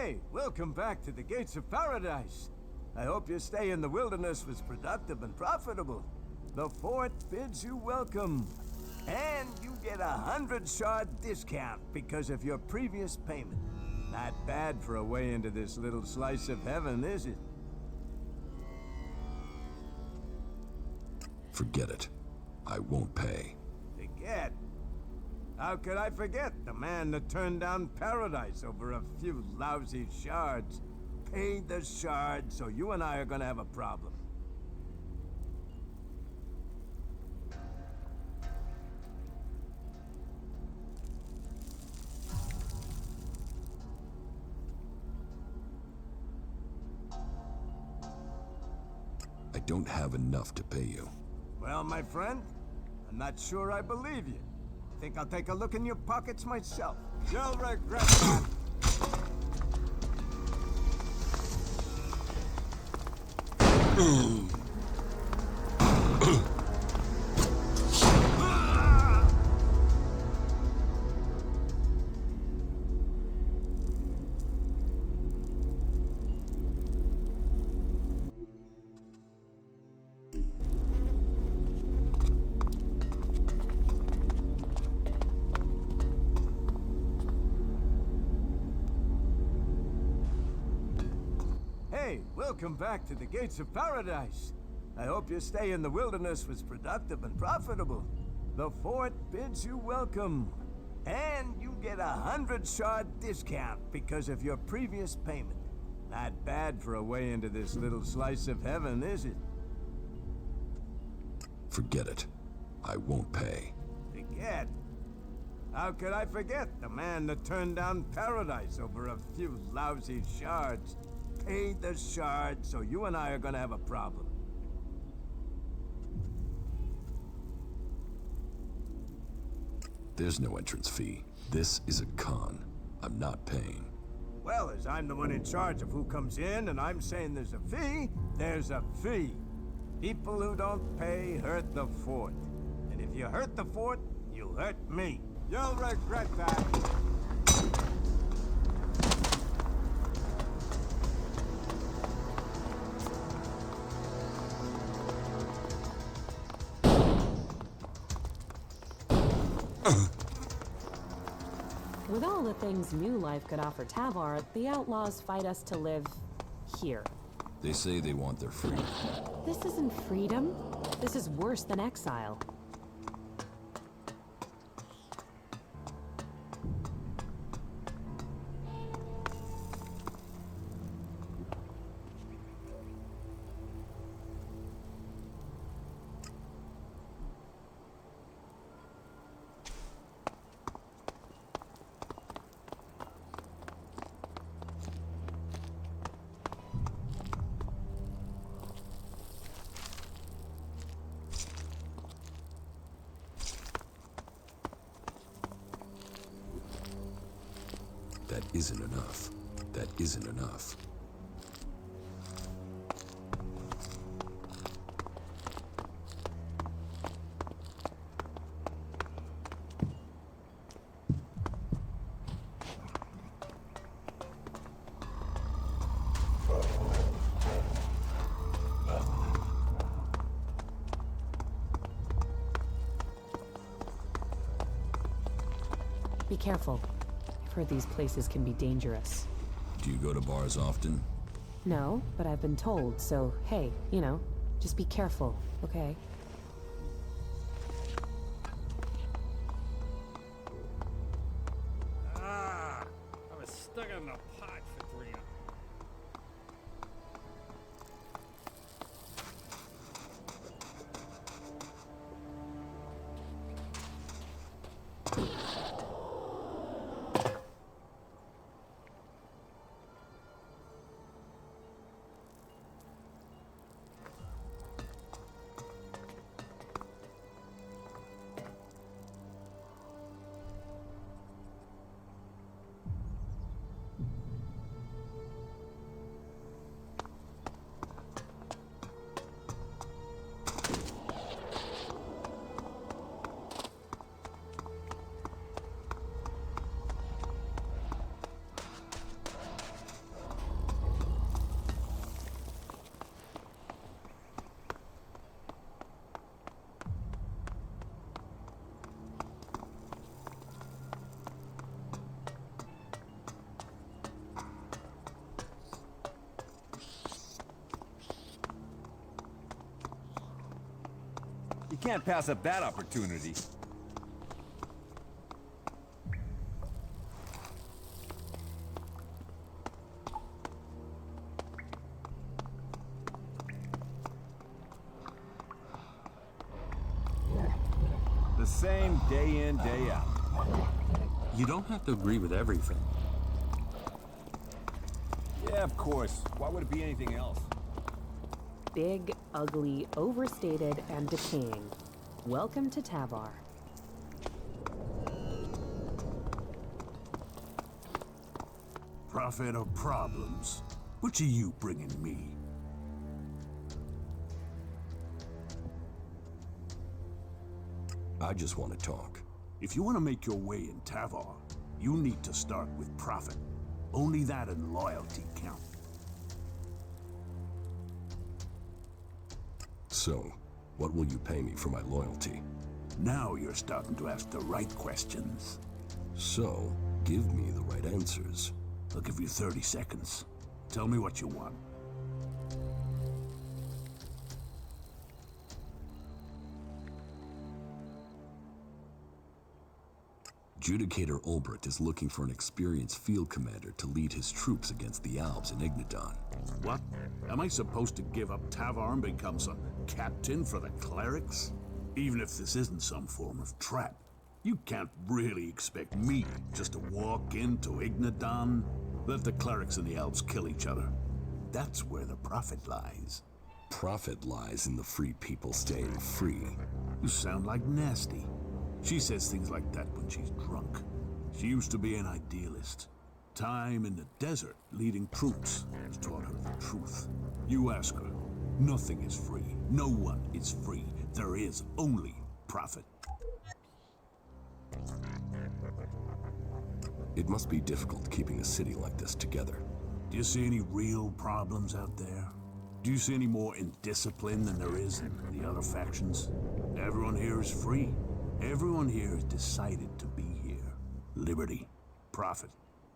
Hey, welcome back to the gates of paradise. I hope your stay in the wilderness was productive and profitable. The fort bids you welcome. And you get 100 shard discount because of your previous payment. Not bad for a way into this little slice of heaven, is it? Forget it. I won't pay. Forget? How could I forget the man that turned down paradise over a few lousy shards? Paid the shards, so you and I are gonna have a problem. I don't have enough to pay you. Well, my friend, I'm not sure I believe you. Think I'll take a look in your pockets myself. You'll regret that. Hey, welcome back to the gates of paradise. I hope your stay in the wilderness was productive and profitable. The fort bids you welcome. And you get 100 shard discount because of your previous payment. Not bad for a way into this little slice of heaven, is it? Forget it. I won't pay. Forget? How could I forget the man that turned down paradise over a few lousy shards? Paid the shards, so you and I are gonna have a problem. There's no entrance fee. This is a con. I'm not paying. Well, as I'm the one in charge of who comes in, and I'm saying there's a fee, there's a fee. People who don't pay hurt the fort. And if you hurt the fort, you hurt me. You'll regret that. With all the things New Life could offer Tavar, the outlaws fight us to live here. They say they want their freedom. This isn't freedom. This is worse than exile. That isn't enough. That isn't enough. Be careful. I've heard these places can be dangerous. Do you go to bars often? No, but I've been told, so hey, you know, just be careful, okay? I was stuck in the pot for 3 hours. can't pass up that opportunity. The same day in, day out. You don't have to agree with everything. Yeah, of course. Why would it be anything else? Big, ugly, overstated, and decaying. Welcome to Tavar. Prophet of problems. What are you bringing me? I just want to talk. If you want to make your way in Tavar, you need to start with profit. Only that and loyalty count. So, what will you pay me for my loyalty? Now you're starting to ask the right questions. So, give me the right answers. I'll give you 30 seconds. Tell me what you want. Judicator Ulbricht is looking for an experienced field commander to lead his troops against the Alps in Ignadon. What? Am I supposed to give up Tavar and become some captain for the clerics? Even if this isn't some form of trap, you can't really expect me just to walk into Ignadon. Let the clerics and the elves kill each other. That's where the profit lies. Profit lies in the free people staying free. You sound like Nasty. She says things like that when she's drunk. She used to be an idealist. Time in the desert leading troops has taught her the truth. You ask her, nothing is free. No one is free. There is only profit. It must be difficult keeping a city like this together. Do you see any real problems out there? Do you see any more indiscipline than there is in the other factions? Everyone here is free. Everyone here has decided to be here. Liberty, profit,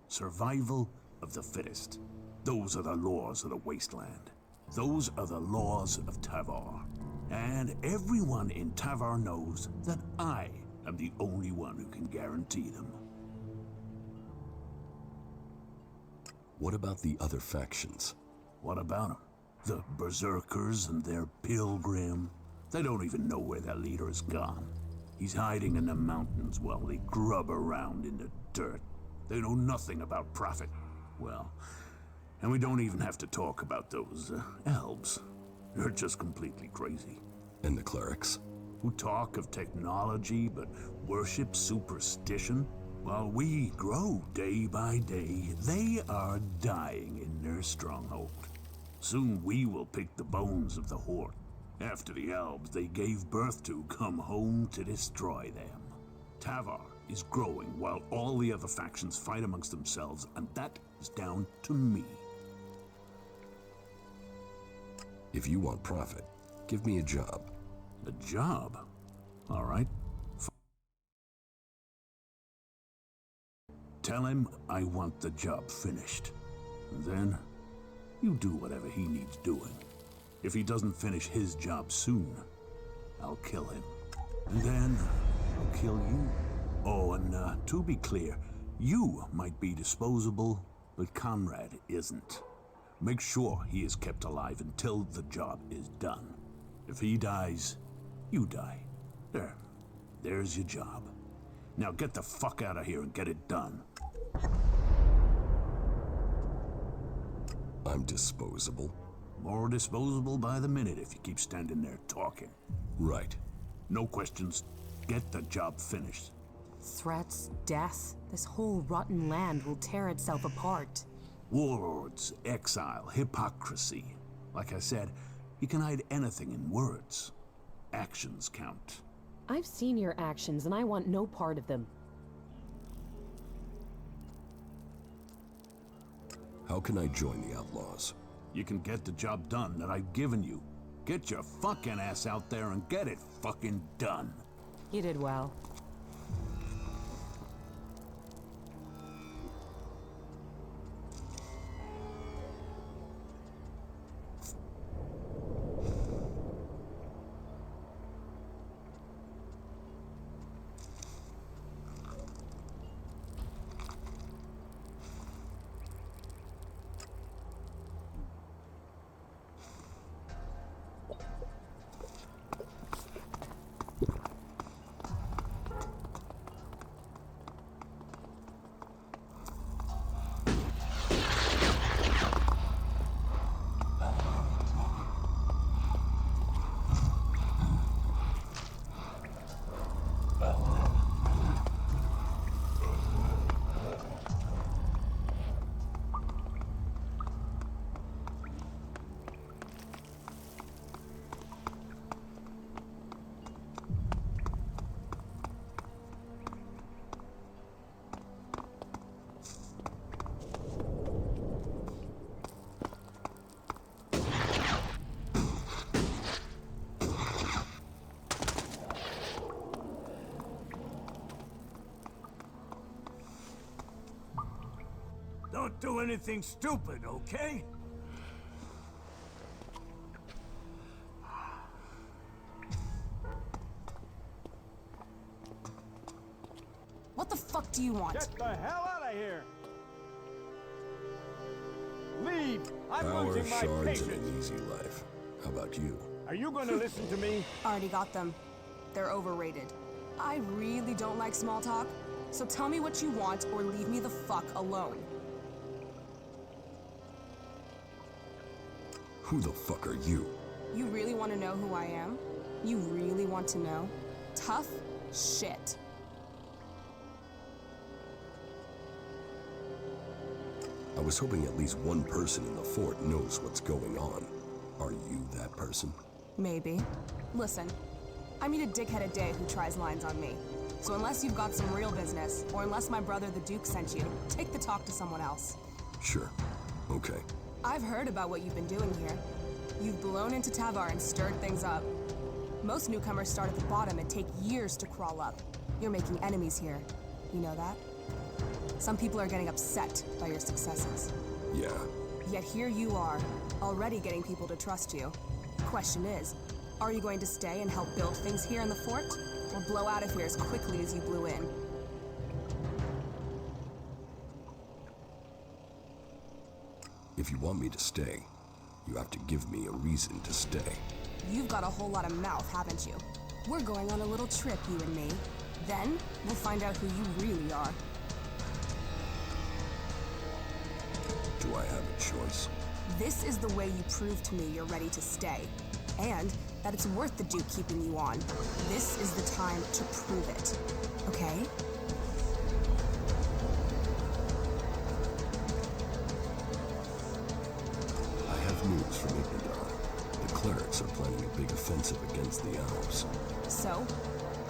survival of the fittest. Those are the laws of the wasteland. Those are the laws of Tavar. And everyone in Tavar knows that I am the only one who can guarantee them. What about the other factions? What about them? The Berserkers and their pilgrim. They don't even know where their leader has gone. He's hiding in the mountains while they grub around in the dirt. They know nothing about profit. Well, and we don't even have to talk about those elves. They're just completely crazy. And the clerics? Who talk of technology but worship superstition? While we grow day by day, they are dying in their stronghold. Soon we will pick the bones of the Horde. After the elves they gave birth to come home to destroy them. Tavar is growing while all the other factions fight amongst themselves, and that is down to me. If you want profit, give me a job. A job? All right. Tell him I want the job finished. And then, you do whatever he needs doing. If he doesn't finish his job soon, I'll kill him. And then, I'll kill you. Oh, and to be clear, you might be disposable, but Conrad isn't. Make sure he is kept alive until the job is done. If he dies, you die. There's your job. Now get the fuck out of here and get it done. I'm disposable. More disposable by the minute if you keep standing there talking. Right. No questions. Get the job finished. Threats, death, this whole rotten land will tear itself apart. Warlords, exile, hypocrisy. Like I said, you can hide anything in words. Actions count. I've seen your actions and I want no part of them. How can I join the Outlaws? You can get the job done that I've given you. Get your fucking ass out there and get it fucking done. You did well. anything stupid, okay? What the fuck do you want? Get the hell out of here! Leave! I'm Power, losing my shards, and patience! an easy life. How about you? Are you going to listen to me? Already got them. They're overrated. I really don't like small talk, so tell me what you want or leave me the fuck alone. Who the fuck are you? You really want to know who I am? You really want to know? Tough shit. I was hoping at least one person in the fort knows what's going on. Are you that person? Maybe. Listen, I meet a dickhead a day who tries lines on me. So unless you've got some real business, or unless my brother the Duke sent you, take the talk to someone else. Sure. Okay. I've heard about what you've been doing here. You've blown into Tavar and stirred things up. Most newcomers start at the bottom and take years to crawl up. You're making enemies here. You know that? Some people are getting upset by your successes. Yeah. Yet here you are, already getting people to trust you. Question is, are you going to stay and help build things here in the fort? Or blow out of here as quickly as you blew in? If you want me to stay, you have to give me a reason to stay. You've got a whole lot of mouth, haven't you? We're going on a little trip, you and me. Then, we'll find out who you really are. Do I have a choice? This is the way you prove to me you're ready to stay. And that it's worth the Duke keeping you on. This is the time to prove it. Okay? I have news from Ignitar. The clerics are planning a big offensive against the elves. So,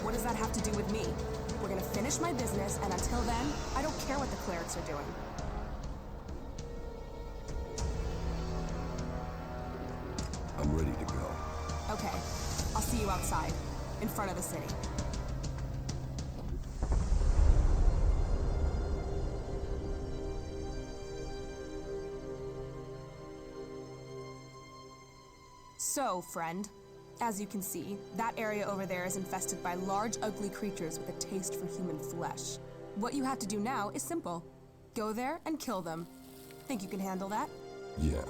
what does that have to do with me? We're gonna finish my business, and until then, I don't care what the clerics are doing. I'm ready to go. Okay, I'll see you outside, in front of the city. So, friend, as you can see, that area over there is infested by large, ugly creatures with a taste for human flesh. What you have to do now is simple. Go there and kill them. Think you can handle that? Yeah,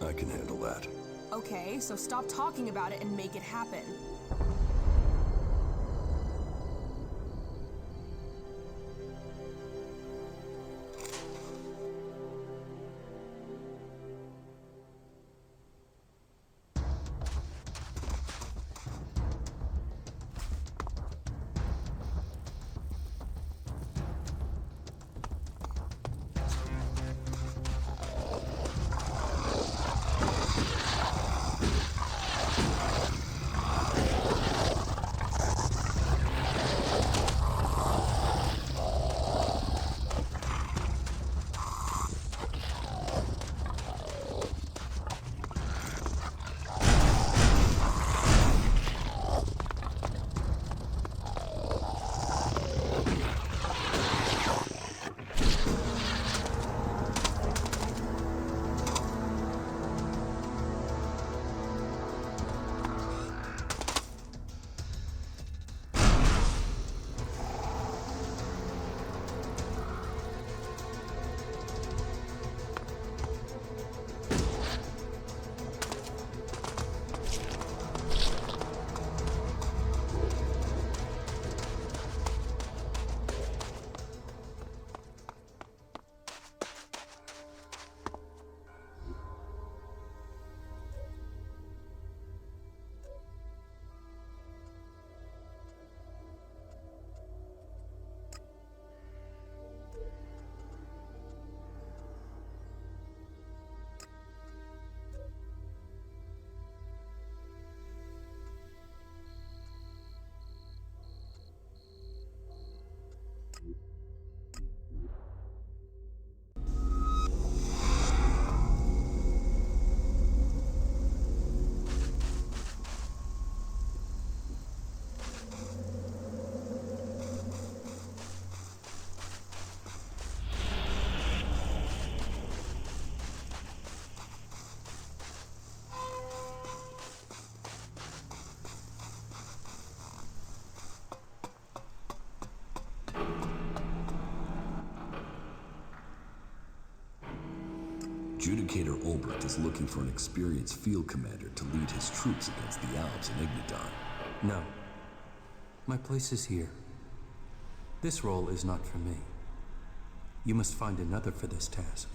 I can handle that. Okay, so stop talking about it and make it happen. Adjudicator Ulbricht is looking for an experienced field commander to lead his troops against the Alps and Ignadon. No. My place is here. This role is not for me. You must find another for this task.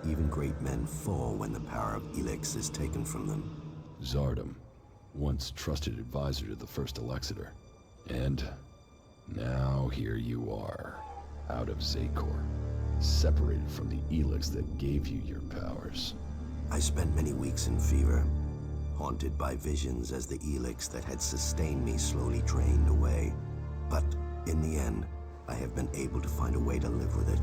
Even great men fall when the power of Elex is taken from them. Zardom, once trusted advisor to the first Alexator. And now here you are, out of Zakor, separated from the Elex that gave you your powers. I spent many weeks in fever, haunted by visions as the Elex that had sustained me slowly drained away. But in the end, I have been able to find a way to live with it.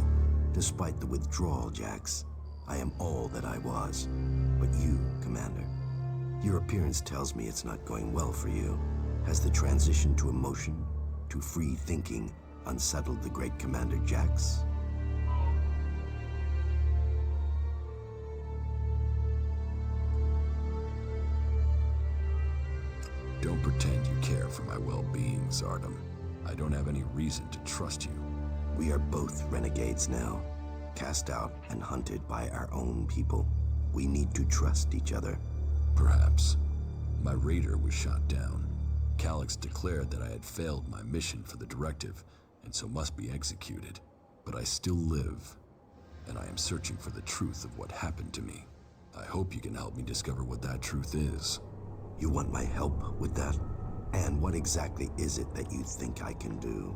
Despite the withdrawal, Jax, I am all that I was. But you, Commander, your appearance tells me it's not going well for you. Has the transition to emotion, to free thinking, unsettled the great Commander Jax? Don't pretend you care for my well-being, Zardom. I don't have any reason to trust you. We are both renegades now, cast out and hunted by our own people. We need to trust each other. Perhaps. My raider was shot down. Calyx declared that I had failed my mission for the directive, and so must be executed. But I still live, and I am searching for the truth of what happened to me. I hope you can help me discover what that truth is. You want my help with that? And what exactly is it that you think I can do?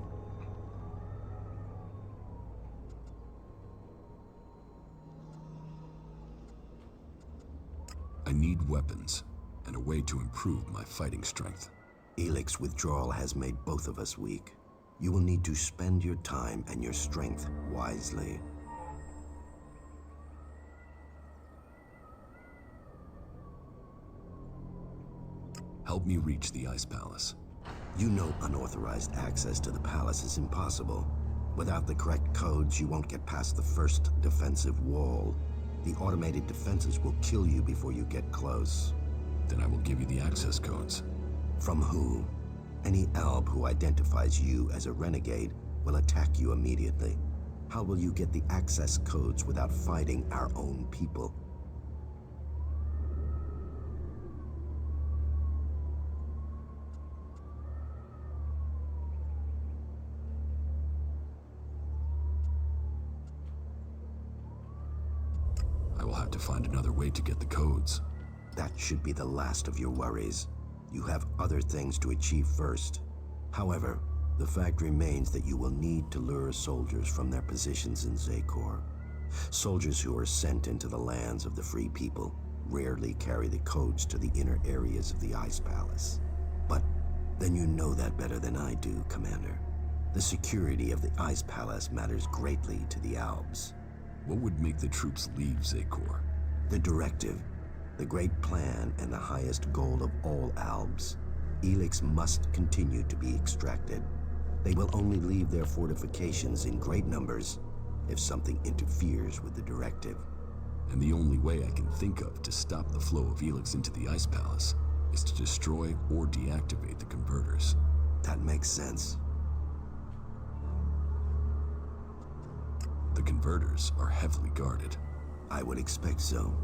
I need weapons, and a way to improve my fighting strength. Elex withdrawal has made both of us weak. You will need to spend your time and your strength wisely. Help me reach the Ice Palace. You know unauthorized access to the palace is impossible. Without the correct codes, you won't get past the first defensive wall. The automated defenses will kill you before you get close. Then I will give you the access codes. From who? Any Alb who identifies you as a renegade will attack you immediately. How will you get the access codes without fighting our own people? I will have to find another way to get the codes. That should be the last of your worries. You have other things to achieve first. However, the fact remains that you will need to lure soldiers from their positions in Zakor. Soldiers who are sent into the lands of the free people rarely carry the codes to the inner areas of the Ice Palace. But then you know that better than I do, Commander. The security of the Ice Palace matters greatly to the Albs. What would make the troops leave Zakor? The directive, the great plan, and the highest goal of all Albs. Elex must continue to be extracted. They will only leave their fortifications in great numbers if something interferes with the directive. And the only way I can think of to stop the flow of Elex into the Ice Palace is to destroy or deactivate the converters. That makes sense. The converters are heavily guarded. I would expect so.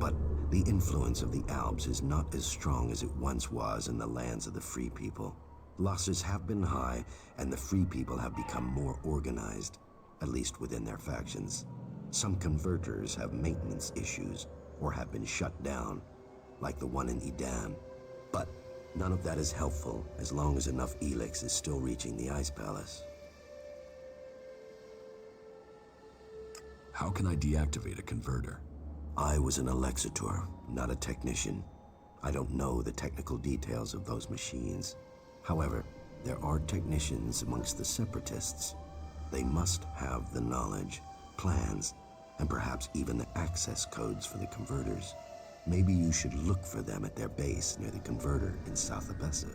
But the influence of the Albs is not as strong as it once was in the lands of the Free People. Losses have been high, and the Free People have become more organized, at least within their factions. Some converters have maintenance issues, or have been shut down, like the one in Edan. But none of that is helpful as long as enough Elex is still reaching the Ice Palace. How can I deactivate a converter? I was an Alexitor, not a technician. I don't know the technical details of those machines. However, there are technicians amongst the Separatists. They must have the knowledge, plans, and perhaps even the access codes for the converters. Maybe you should look for them at their base near the converter in South Abessa.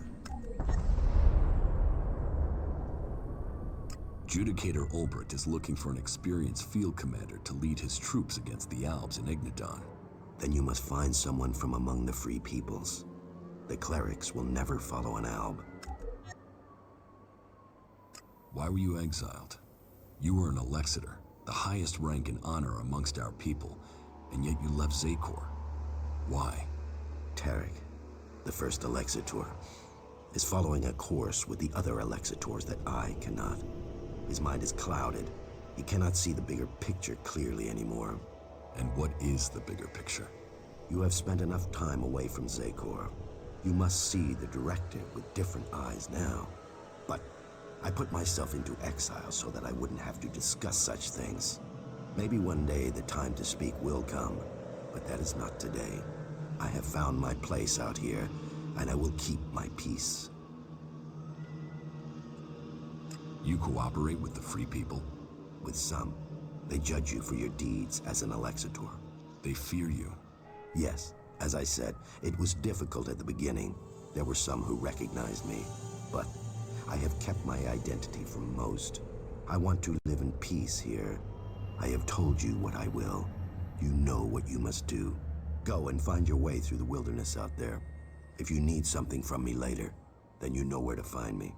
Judicator Ulbricht is looking for an experienced field commander to lead his troops against the Albs in Ignadon. Then you must find someone from among the Free Peoples. The clerics will never follow an Alb. Why were you exiled? You were an Alexitor, the highest rank and honor amongst our people, and yet you left Zakor. Why? Tarek, the first Alexitor, is following a course with the other Alexitors that I cannot. His mind is clouded. He cannot see the bigger picture clearly anymore. And what is the bigger picture? You have spent enough time away from Zakor. You must see the directive with different eyes now. But I put myself into exile so that I wouldn't have to discuss such things. Maybe one day the time to speak will come, but that is not today. I have found my place out here, and I will keep my peace. You cooperate with the Free People? With some. They judge you for your deeds as an Alexitor. They fear you. Yes, as I said, it was difficult at the beginning. There were some who recognized me, but I have kept my identity from most. I want to live in peace here. I have told you what I will. You know what you must do. Go and find your way through the wilderness out there. If you need something from me later, then you know where to find me.